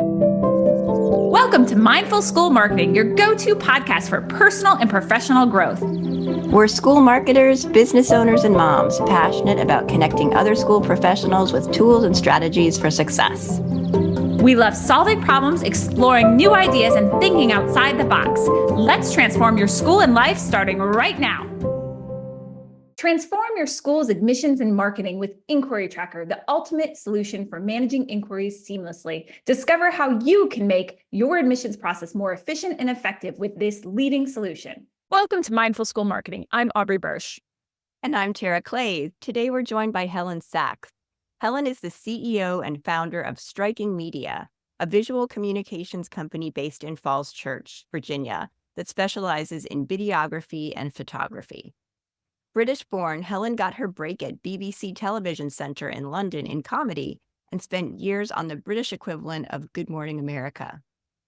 Welcome to Mindful School Marketing, your go-to podcast for personal and professional growth. We're school marketers, business owners, and moms passionate about connecting other school professionals with tools and strategies for success. We love solving problems, exploring new ideas, and thinking outside the box. Let's transform your school and life starting right now. Transform your school's admissions and marketing with Inquiry Tracker, the ultimate solution for managing inquiries seamlessly. Discover how you can make your admissions process more efficient and effective with this leading solution. Welcome to Mindful School Marketing. I'm Aubrey Bursch. And I'm Tara Clay. Today we're joined by Helen Sachs. Helen is the CEO and founder of Striking Media, a visual communications company based in Falls Church, Virginia, that specializes in videography and photography. British-born, Helen got her break at BBC Television Centre in London in comedy and spent years on the British equivalent of Good Morning America.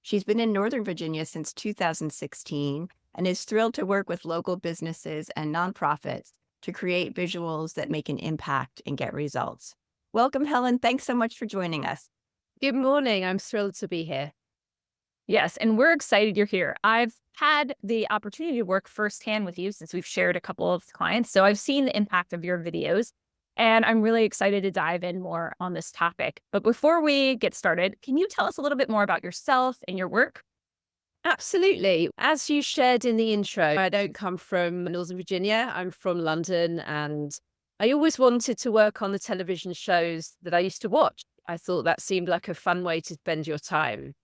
She's been in Northern Virginia since 2016 and is thrilled to work with local businesses and nonprofits to create visuals that make an impact and get results. Welcome, Helen. Thanks so much for joining us. Good morning. I'm thrilled to be here. Yes, and we're excited you're here. I've had the opportunity to work firsthand with you since we've shared a couple of clients. So I've seen the impact of your videos, and I'm really excited to dive in more on this topic. But before we get started, can you tell us a little bit more about yourself and your work? Absolutely. As you shared in the intro, I don't come from Northern Virginia. I'm from London, and I always wanted to work on the television shows that I used to watch. I thought that seemed like a fun way to spend your time.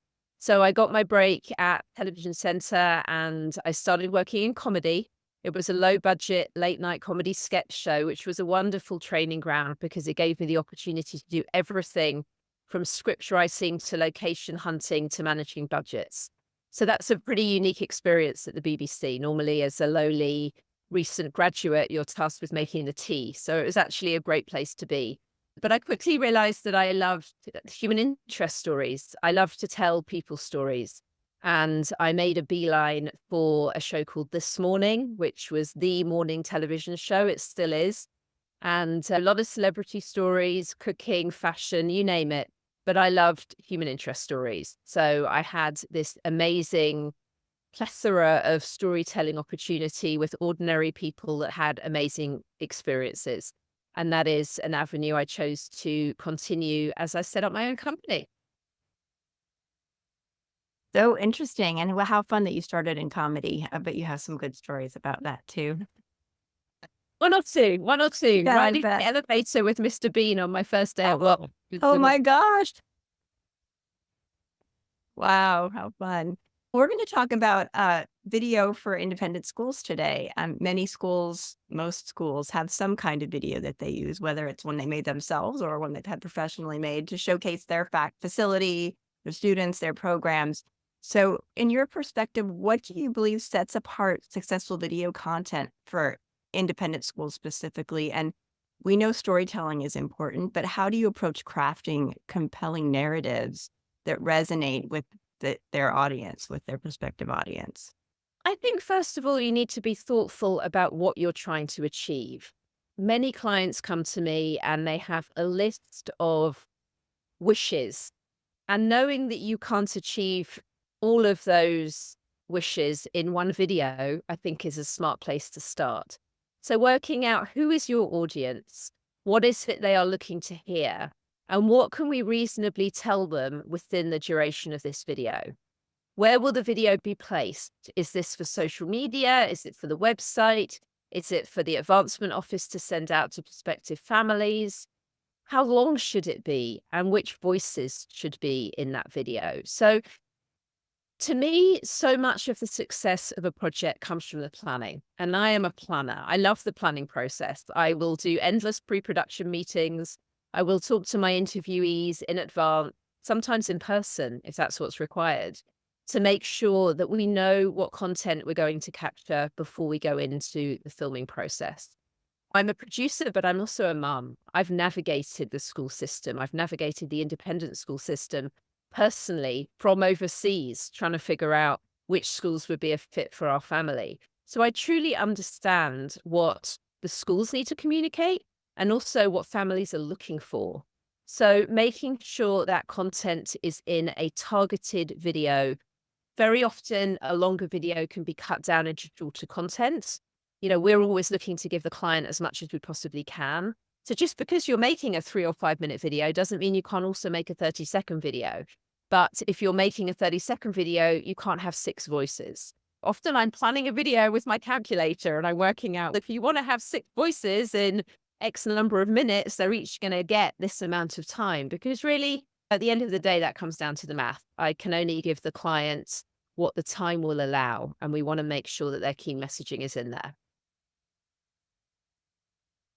So I got my break at Television Centre and I started working in comedy. It was a low budget late night comedy sketch show, which was a wonderful training ground because it gave me the opportunity to do everything from script writing to location hunting to managing budgets. So that's a pretty unique experience at the BBC. Normally, as a lowly recent graduate, you're tasked with making the tea. So it was actually a great place to be. But I quickly realized that I loved human interest stories. I love to tell people stories. And I made a beeline for a show called This Morning, which was the morning television show. It still is. And a lot of celebrity stories, cooking, fashion, you name it. But I loved human interest stories. So I had this amazing plethora of storytelling opportunity with ordinary people that had amazing experiences. And that is an avenue I chose to continue as I set up my own company. So interesting. And how fun that you started in comedy. I bet you have some good stories about that too. One or two. Yeah, Riding the elevator with Mr. Bean on my first day at work. Oh my gosh. Wow, how fun. We're going to talk about video for independent schools today. Many schools, most schools have some kind of video that they use, whether it's one they made themselves or one they've had professionally made to showcase their facility, their students, their programs. So in your perspective, what do you believe sets apart successful video content for independent schools specifically? And we know storytelling is important, but how do you approach crafting compelling narratives that resonate with their audience, with their prospective audience? I think, first of all, you need to be thoughtful about what you're trying to achieve. Many clients come to me and they have a list of wishes. And knowing that you can't achieve all of those wishes in one video, I think is a smart place to start. So working out who is your audience, what is it they are looking to hear, and what can we reasonably tell them within the duration of this video? Where will the video be placed? Is this for social media? Is it for the website? Is it for the advancement office to send out to prospective families? How long should it be? And which voices should be in that video? So to me, so much of the success of a project comes from the planning. And I am a planner. I love the planning process. I will do endless pre-production meetings. I will talk to my interviewees in advance, sometimes in person, if that's what's required, to make sure that we know what content we're going to capture before we go into the filming process. I'm a producer, but I'm also a mum. I've navigated the school system. I've navigated the independent school system personally from overseas, trying to figure out which schools would be a fit for our family. So I truly understand what the schools need to communicate and also what families are looking for. So making sure that content is in a targeted video. Very often, a longer video can be cut down into shorter content. We're always looking to give the client as much as we possibly can. So just because you're making a 3 or 5 minute video doesn't mean you can't also make a 30-second video. But if you're making a 30-second video, you can't have 6 voices. Often I'm planning a video with my calculator and I'm working out if you want to have 6 voices in X number of minutes, they're each going to get this amount of time, because really, at the end of the day, that comes down to the math. I can only give the client what the time will allow, and we want to make sure that their key messaging is in there.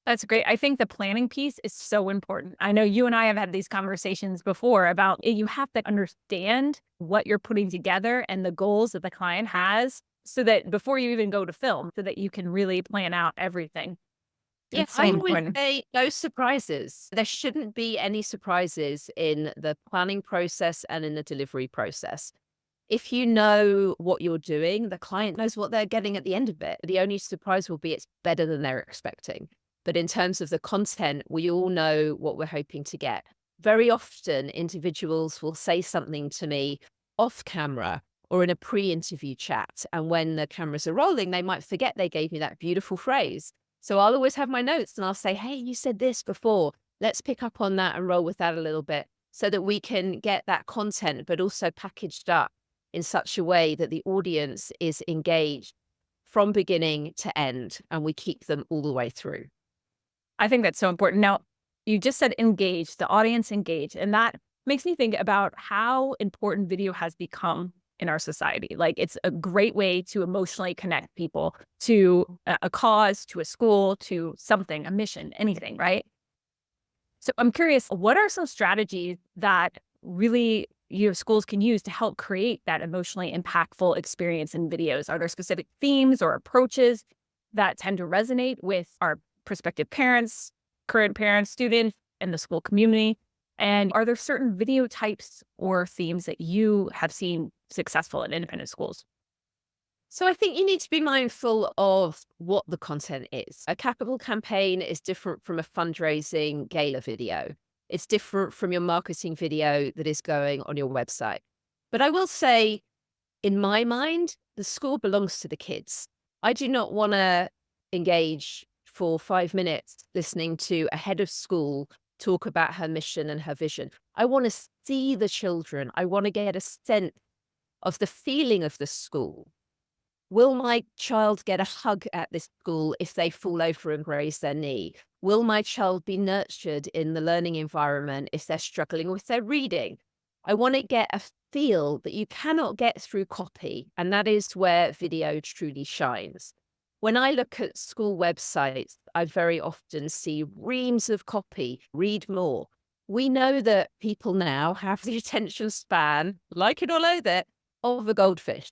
That's great. I think the planning piece is so important. I know you and I have had these conversations before about you have to understand what you're putting together and the goals that the client has so that before you even go to film, so that you can really plan out everything. Yeah, It's so I always important. say no surprises. There shouldn't be any surprises in the planning process and in the delivery process. If you know what you're doing, the client knows what they're getting at the end of it. The only surprise will be it's better than they're expecting. But in terms of the content, we all know what we're hoping to get. Very often, individuals will say something to me off camera or in a pre-interview chat. And when the cameras are rolling, they might forget they gave me that beautiful phrase. So I'll always have my notes and I'll say, hey, you said this before. Let's pick up on that and roll with that a little bit so that we can get that content, but also packaged up in such a way that the audience is engaged from beginning to end and we keep them all the way through. I think that's so important. Now, you just said engage, the audience engage, and that makes me think about how important video has become in our society. Like, it's a great way to emotionally connect people to a cause, to a school, to something, a mission, anything, right? So I'm curious, what are some strategies that really schools can use to help create that emotionally impactful experience in videos? Are there specific themes or approaches that tend to resonate with our prospective parents, current parents, students, and the school community? And are there certain video types or themes that you have seen successful in independent schools? So I think you need to be mindful of what the content is. A capital campaign is different from a fundraising gala video. It's different from your marketing video that is going on your website. But I will say, in my mind, the school belongs to the kids. I do not want to engage for 5 minutes listening to a head of school talk about her mission and her vision. I want to see the children. I want to get a sense of the feeling of the school. Will my child get a hug at this school if they fall over and graze their knee? Will my child be nurtured in the learning environment if they're struggling with their reading? I want to get a feel that you cannot get through copy, and that is where video truly shines. When I look at school websites, I very often see reams of copy, read more. We know that people now have the attention span, like it or loathe it, of a goldfish.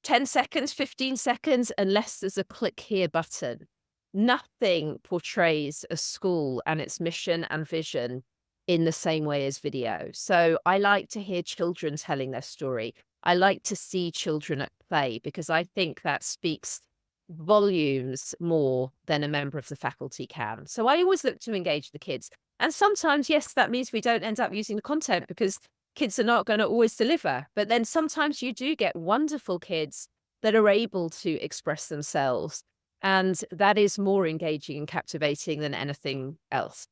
10 seconds, 15 seconds, unless there's a click here button. Nothing portrays a school and its mission and vision in the same way as video. So I like to hear children telling their story. I like to see children at play because I think that speaks volumes more than a member of the faculty can. So I always look to engage the kids. And sometimes, yes, that means we don't end up using the content because kids are not going to always deliver. But then sometimes you do get wonderful kids that are able to express themselves. And that is more engaging and captivating than anything else.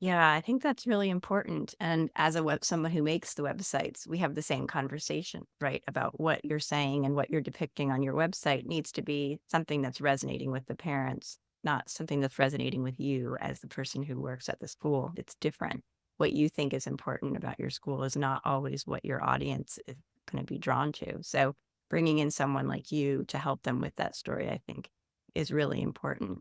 Yeah, I think that's really important. And as someone who makes the websites, we have the same conversation, right? About what you're saying and what you're depicting on your website needs to be something that's resonating with the parents, not something that's resonating with you as the person who works at the school. It's different. What you think is important about your school is not always what your audience is going to be drawn to. So bringing in someone like you to help them with that story, I think, is really important.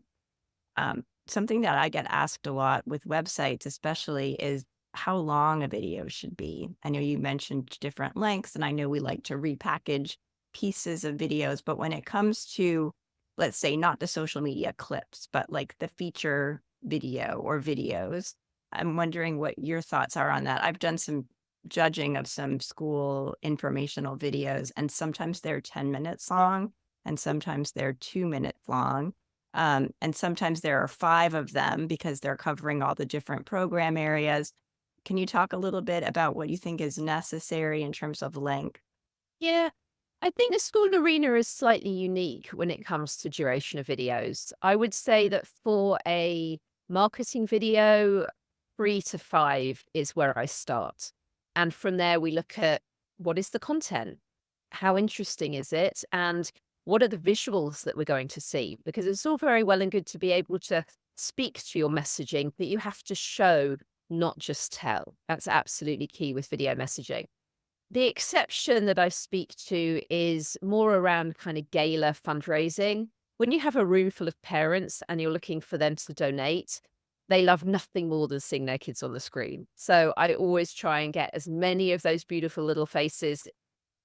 Something that I get asked a lot with websites, especially, is how long a video should be. I know you mentioned different lengths, and I know we like to repackage pieces of videos, but when it comes to, let's say, not the social media clips, but like the feature video or videos, I'm wondering what your thoughts are on that. I've done some judging of some school informational videos, and sometimes they're 10 minutes long, and sometimes they're 2 minutes long. And sometimes there are 5 of them because they're covering all the different program areas. Can you talk a little bit about what you think is necessary in terms of length? Yeah, I think the school arena is slightly unique when it comes to duration of videos. I would say that for a marketing video, 3 to 5 is where I start. And from there, we look at what is the content? How interesting is it? And what are the visuals that we're going to see? Because it's all very well and good to be able to speak to your messaging, but you have to show, not just tell. That's absolutely key with video messaging. The exception that I speak to is more around kind of gala fundraising. When you have a room full of parents and you're looking for them to donate, they love nothing more than seeing their kids on the screen. So I always try and get as many of those beautiful little faces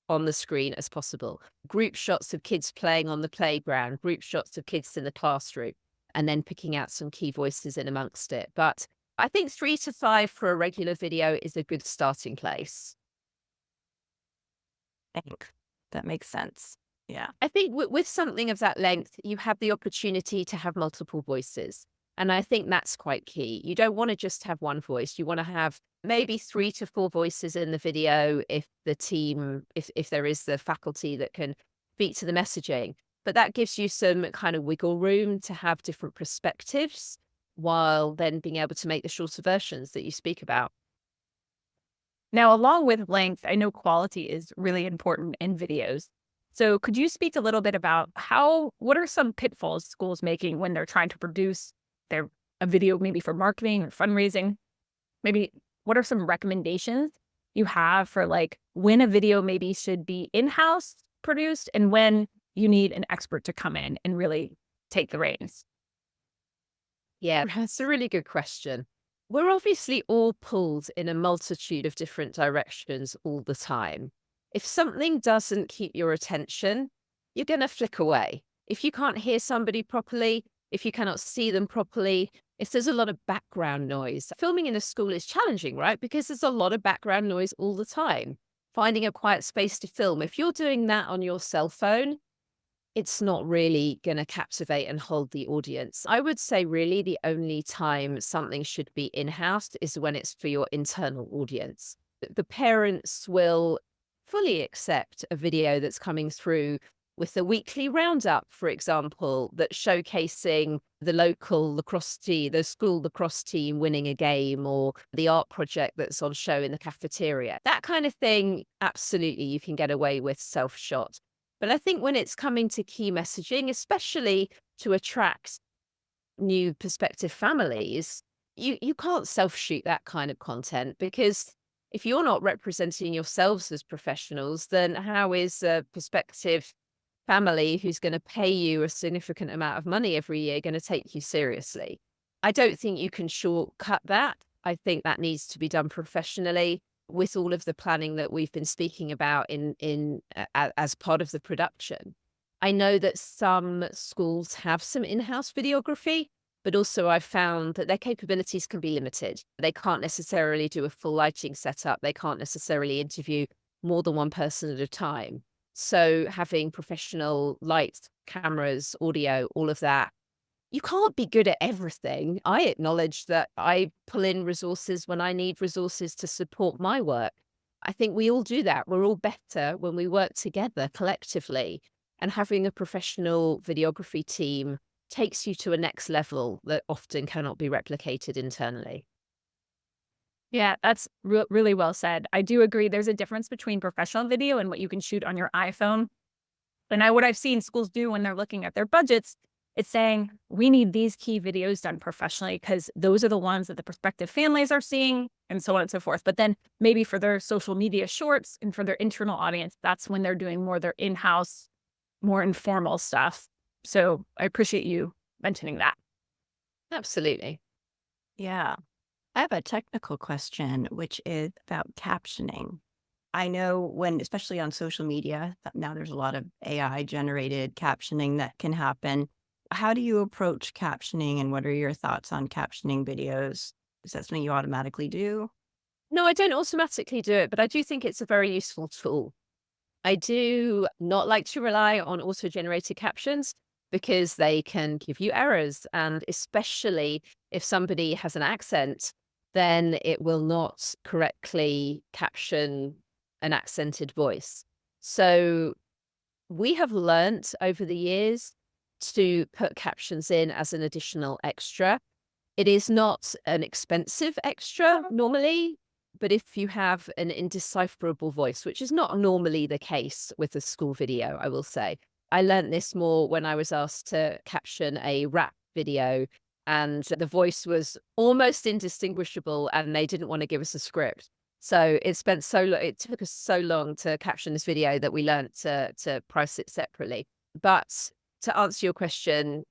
on the screen as possible. Group shots of kids playing on the playground, group shots of kids in the classroom, and then picking out some key voices in amongst it. But I think 3 to 5 for a regular video is a good starting place. I think that makes sense. Yeah. I think with something of that length, you have the opportunity to have multiple voices. And I think that's quite key. You don't want to just have one voice. You want to have maybe 3 to 4 voices in the video if the team, if there is the faculty that can speak to the messaging. But that gives you some kind of wiggle room to have different perspectives while then being able to make the shorter versions that you speak about. Now, along with length, I know quality is really important in videos. So could you speak a little bit about what are some pitfalls schools making when they're trying to produce a video maybe for marketing or fundraising? Maybe what are some recommendations you have for like when a video maybe should be in-house produced and when you need an expert to come in and really take the reins? Yeah, that's a really good question. We're obviously all pulled in a multitude of different directions all the time. If something doesn't keep your attention, you're going to flick away. If you can't hear somebody properly, if you cannot see them properly, if there's a lot of background noise, filming in a school is challenging, right? Because there's a lot of background noise all the time. Finding a quiet space to film, if you're doing that on your cell phone, it's not really going to captivate and hold the audience. I would say really the only time something should be in-house is when it's for your internal audience. The parents will fully accept a video that's coming through with a weekly roundup, for example, that's showcasing the local lacrosse team, the school lacrosse team winning a game, or the art project that's on show in the cafeteria. That kind of thing, absolutely, you can get away with self-shot. But I think when it's coming to key messaging, especially to attract new prospective families, you can't self-shoot that kind of content, because if you're not representing yourselves as professionals, then how is a prospective family who's going to pay you a significant amount of money every year going to take you seriously? I don't think you can shortcut that. I think that needs to be done professionally with all of the planning that we've been speaking about as part of the production. I know that some schools have some in-house videography, but also I've found that their capabilities can be limited. They can't necessarily do a full lighting setup. They can't necessarily interview more than one person at a time. So having professional lights, cameras, audio, all of that, you can't be good at everything. I acknowledge that I pull in resources when I need resources to support my work. I think we all do that. We're all better when we work together collectively. And having a professional videography team takes you to a next level that often cannot be replicated internally. Yeah, that's really well said. I do agree. There's a difference between professional video and what you can shoot on your iPhone. And what I've seen schools do when they're looking at their budgets, it's saying, we need these key videos done professionally because those are the ones that the prospective families are seeing and so on and so forth. But then maybe for their social media shorts and for their internal audience, that's when they're doing more their in-house, more informal stuff. So I appreciate you mentioning that. Absolutely. Yeah. I have a technical question, which is about captioning. I know when, especially on social media, now there's a lot of AI generated captioning that can happen. How do you approach captioning and what are your thoughts on captioning videos? Is that something you automatically do? No, I don't automatically do it, but I do think it's a very useful tool. I do not like to rely on auto-generated captions. because they can give you errors. And especially if somebody has an accent, then it will not correctly caption an accented voice. So we have learnt over the years to put captions in as an additional extra. It is not an expensive extra normally, but if you have an indecipherable voice, which is not normally the case with a school video, I will say. I learnt this more when I was asked to caption a rap video, and the voice was almost indistinguishable and they didn't want to give us a script. So it took us so long to caption this video that we learnt to price it separately. But to answer your question,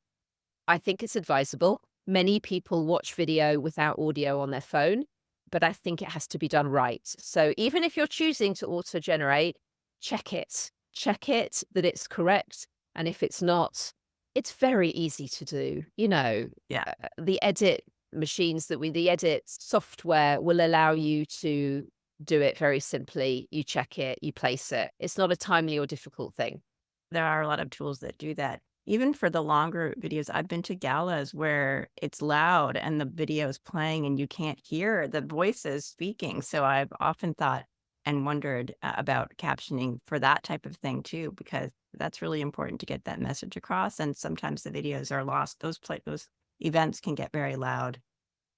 I think it's advisable. Many people watch video without audio on their phone, but I think it has to be done right. So even if you're choosing to auto-generate, check it. Check it that it's correct. And if it's not, it's very easy to do. Yeah. The edit the edit software will allow you to do it very simply. You check it, you place it. It's not a timely or difficult thing. There are a lot of tools that do that. Even for the longer videos, I've been to galas where it's loud and the video is playing and you can't hear the voices speaking. So I've often thought and wondered about captioning for that type of thing too, because that's really important to get that message across. And sometimes the videos are lost. Those events can get very loud.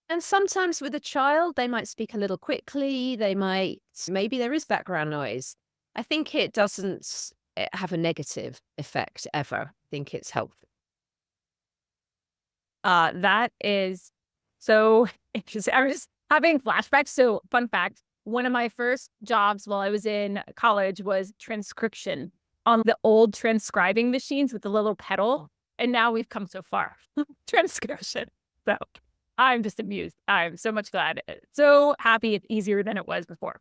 And sometimes with a child, they might speak a little quickly. Maybe there is background noise. I think it doesn't have a negative effect ever. I think it's helpful. That is so interesting. I was just having flashbacks. So, fun fact, one of my first jobs while I was in college was transcription on the old transcribing machines with the little pedal. And now we've come so far. Transcription. So I'm just amused. I'm so much glad. So happy it's easier than it was before.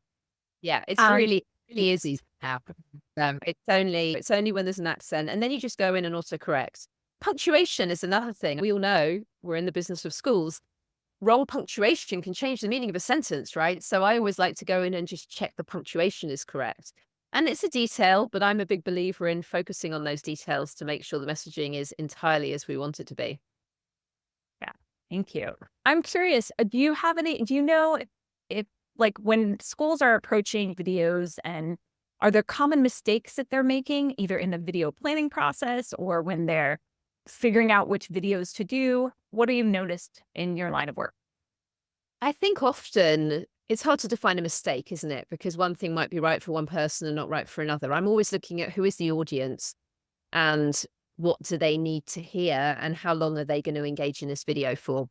Yeah, it's really is easy now. It's only when there's an accent, and then you just go in and autocorrect. Punctuation is another thing. We all know we're in the business of schools. Wrong punctuation can change the meaning of a sentence, right? So I always like to go in and just check the punctuation is correct. And it's a detail, but I'm a big believer in focusing on those details to make sure the messaging is entirely as we want it to be. Yeah, thank you. I'm curious, do you know if like when schools are approaching videos, and are there common mistakes that they're making either in the video planning process or when they're figuring out which videos to do? What have you noticed in your line of work? I think often it's hard to define a mistake, isn't it? Because one thing might be right for one person and not right for another. I'm always looking at who is the audience and what do they need to hear and how long are they going to engage in this video for.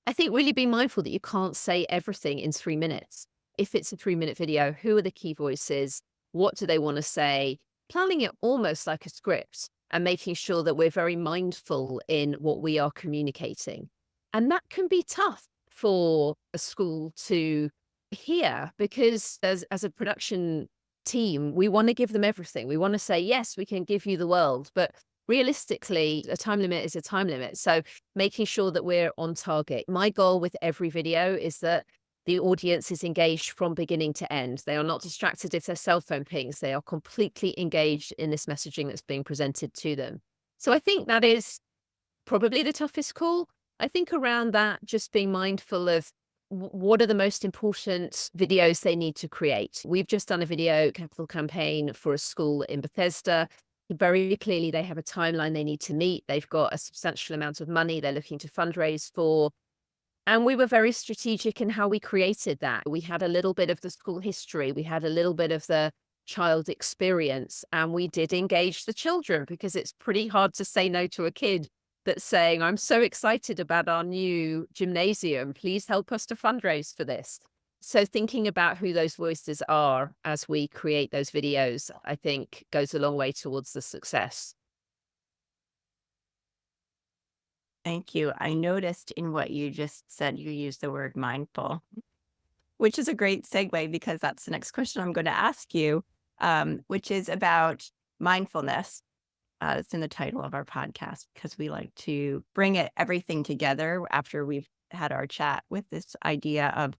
I think really be mindful that you can't say everything in 3 minutes. If it's a 3-minute video, who are the key voices? What do they want to say? Planning it almost like a script and making sure that we're very mindful in what we are communicating. And that can be tough for a school to hear because as a production team, we want to give them everything. We want to say, yes, we can give you the world, but realistically, a time limit is a time limit. So making sure that we're on target. My goal with every video is that the audience is engaged from beginning to end. They are not distracted if their cell phone pings. They are completely engaged in this messaging that's being presented to them. So I think that is probably the toughest call. I think around that, just being mindful of what are the most important videos they need to create. We've just done a video capital campaign for a school in Bethesda. Very clearly, they have a timeline they need to meet. They've got a substantial amount of money they're looking to fundraise for. And we were very strategic in how we created that. We had a little bit of the school history. We had a little bit of the child experience. And we did engage the children because it's pretty hard to say no to a kid that's saying, I'm so excited about our new gymnasium. Please help us to fundraise for this. So thinking about who those voices are as we create those videos, I think goes a long way towards the success. Thank you. I noticed in what you just said, you used the word mindful, which is a great segue because that's the next question I'm going to ask you, which is about mindfulness. It's in the title of our podcast because we like to bring everything together after we've had our chat with this idea of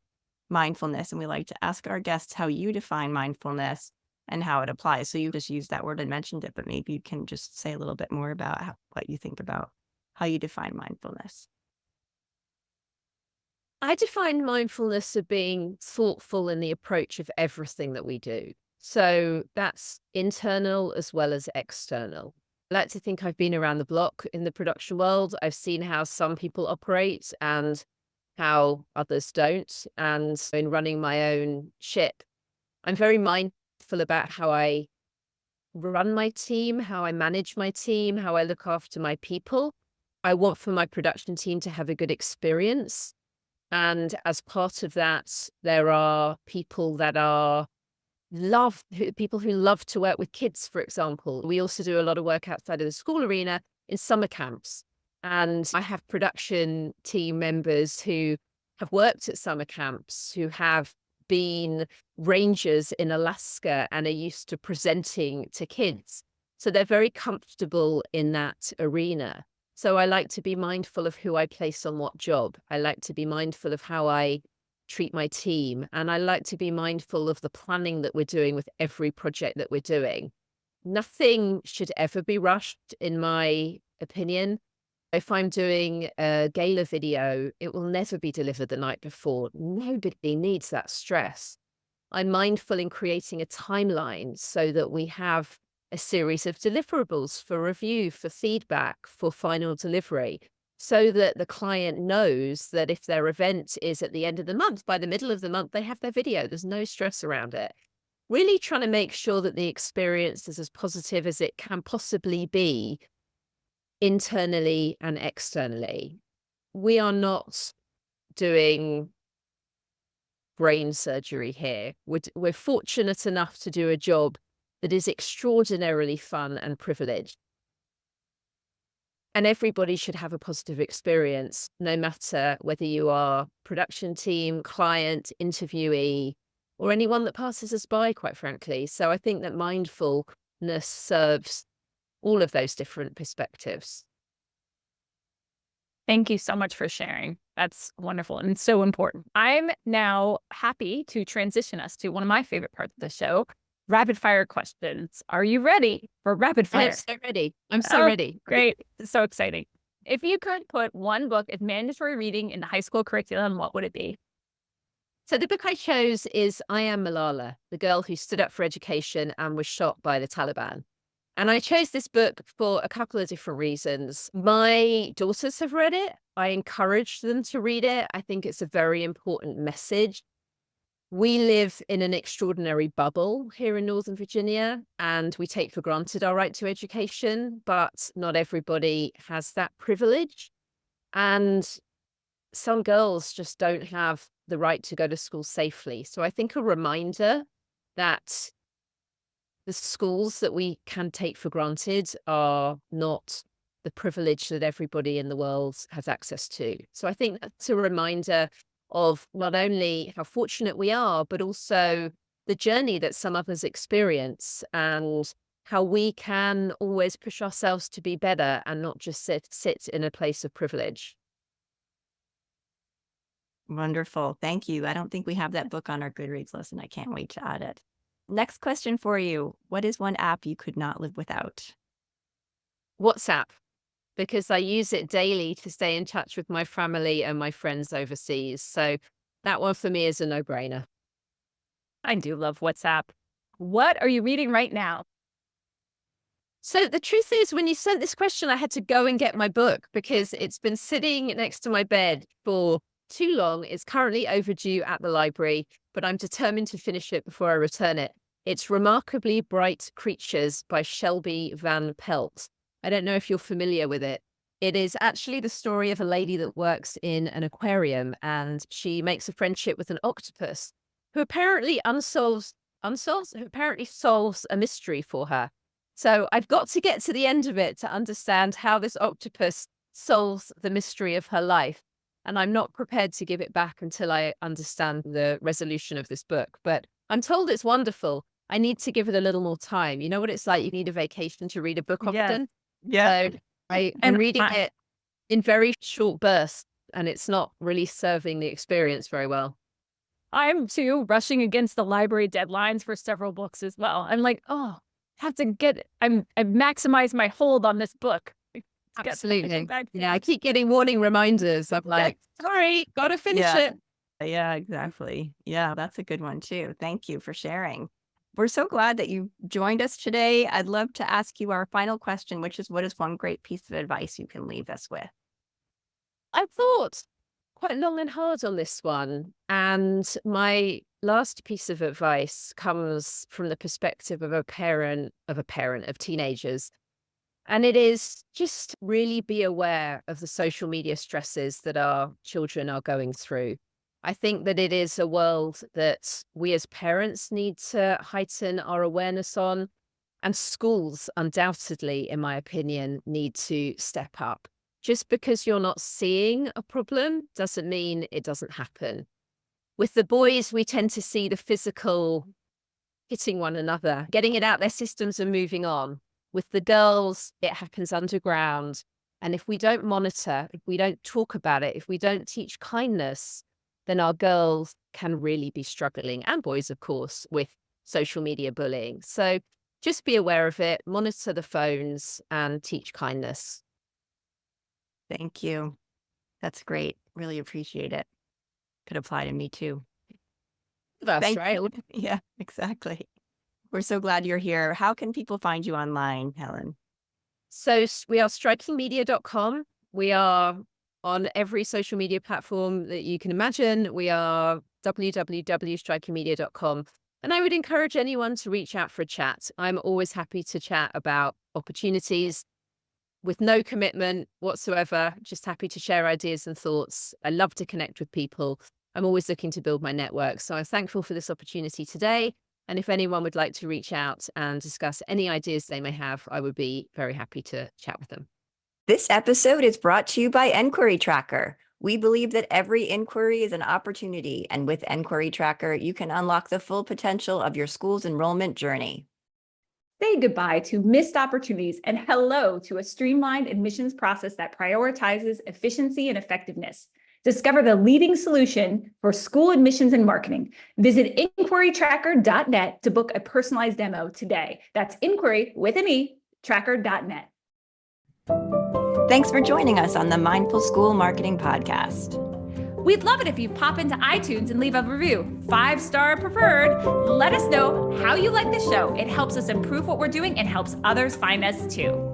mindfulness. And we like to ask our guests how you define mindfulness. and how it applies. So you just used that word and mentioned it, but maybe you can just say a little bit more about what you think about how you define mindfulness. I define mindfulness as being thoughtful in the approach of everything that we do. So that's internal as well as external. I like to think I've been around the block in the production world. I've seen how some people operate and how others don't. And in running my own ship, I'm very mindful about how I run my team, how I manage my team, how I look after my people. I want for my production team to have a good experience. And as part of that, there are people that are people who love to work with kids, for example. We also do a lot of work outside of the school arena in summer camps. And I have production team members who have worked at summer camps, who have been rangers in Alaska and are used to presenting to kids. So they're very comfortable in that arena. So I like to be mindful of who I place on what job. I like to be mindful of how I treat my team. And I like to be mindful of the planning that we're doing with every project that we're doing. Nothing should ever be rushed, in my opinion. If I'm doing a gala video, it will never be delivered the night before. Nobody needs that stress. I'm mindful in creating a timeline so that we have a series of deliverables for review, for feedback, for final delivery, so that the client knows that if their event is at the end of the month, by the middle of the month, they have their video. There's no stress around it. Really trying to make sure that the experience is as positive as it can possibly be, internally and externally. We are not doing brain surgery here. We're fortunate enough to do a job that is extraordinarily fun and privileged. And everybody should have a positive experience, no matter whether you are production team, client, interviewee, or anyone that passes us by, quite frankly. So I think that mindfulness serves all of those different perspectives. Thank you so much for sharing. That's wonderful and so important. I'm now happy to transition us to one of my favorite parts of the show, rapid fire questions. Are you ready for rapid fire? I'm so ready. I'm so Oh, ready. Great. So exciting. If you could put one book as mandatory reading in the high school curriculum, what would it be? So the book I chose is I Am Malala, the girl who stood up for education and was shot by the Taliban. And I chose this book for a couple of different reasons. My daughters have read it. I encourage them to read it. I think it's a very important message. We live in an extraordinary bubble here in Northern Virginia, and we take for granted our right to education, but not everybody has that privilege. And some girls just don't have the right to go to school safely. So I think a reminder that the schools that we can take for granted are not the privilege that everybody in the world has access to. So I think that's a reminder of not only how fortunate we are, but also the journey that some others experience and how we can always push ourselves to be better and not just sit in a place of privilege. Wonderful. Thank you. I don't think we have that book on our Goodreads list, and I can't wait to add it. Next question for you. What is one app you could not live without? WhatsApp, because I use it daily to stay in touch with my family and my friends overseas. So that one for me is a no-brainer. I do love WhatsApp. What are you reading right now? So the truth is, when you sent this question, I had to go and get my book because it's been sitting next to my bed for too long. It's currently overdue at the library, but I'm determined to finish it before I return it. It's Remarkably Bright Creatures by Shelby Van Pelt. I don't know if you're familiar with it. It is actually the story of a lady that works in an aquarium, and she makes a friendship with an octopus who apparently who apparently solves a mystery for her. So I've got to get to the end of it to understand how this octopus solves the mystery of her life. And I'm not prepared to give it back until I understand the resolution of this book. But I'm told it's wonderful. I need to give it a little more time. You know what it's like? You need a vacation to read a book often. Yeah. So I'm And reading I- it in very short bursts, and it's not really serving the experience very well. I'm too rushing against the library deadlines for several books as well. I'm like, oh, have to get, I've maximized my hold on this book. Absolutely. Yeah, I keep getting warning reminders. I'm like, sorry, gotta finish it. Yeah, exactly. Yeah, that's a good one too. Thank you for sharing. We're so glad that you joined us today. I'd love to ask you our final question, which is, what is one great piece of advice you can leave us with? I thought quite long and hard on this one. And my last piece of advice comes from the perspective of a parent of teenagers. And it is just really be aware of the social media stresses that our children are going through. I think that it is a world that we as parents need to heighten our awareness on, and schools undoubtedly, in my opinion, need to step up. Just because you're not seeing a problem doesn't mean it doesn't happen. With the boys, we tend to see the physical hitting one another, getting it out their systems and moving on. With the girls, it happens underground. And if we don't monitor, if we don't talk about it, if we don't teach kindness, then our girls can really be struggling, and boys, of course, with social media bullying. So just be aware of it, monitor the phones, and teach kindness. Thank you. That's great. Really appreciate it. Could apply to me too. That's Thank right. you. Yeah, exactly. We're so glad you're here. How can people find you online, Helen? So we are strikingmedia.com. We are on every social media platform that you can imagine. We are www.strikingmedia.com. And I would encourage anyone to reach out for a chat. I'm always happy to chat about opportunities with no commitment whatsoever, just happy to share ideas and thoughts. I love to connect with people. I'm always looking to build my network. So I'm thankful for this opportunity today. And if anyone would like to reach out and discuss any ideas they may have, I would be very happy to chat with them. This episode is brought to you by Enquiry Tracker. We believe that every inquiry is an opportunity, and with Enquiry Tracker, you can unlock the full potential of your school's enrollment journey. Say goodbye to missed opportunities and hello to a streamlined admissions process that prioritizes efficiency and effectiveness. Discover the leading solution for school admissions and marketing. Visit inquirytracker.net to book a personalized demo today. That's inquiry with an E, tracker.net. Thanks for joining us on the Mindful School Marketing Podcast. We'd love it if you pop into iTunes and leave a review, 5-star preferred. Let us know how you like the show. It helps us improve what we're doing and helps others find us too.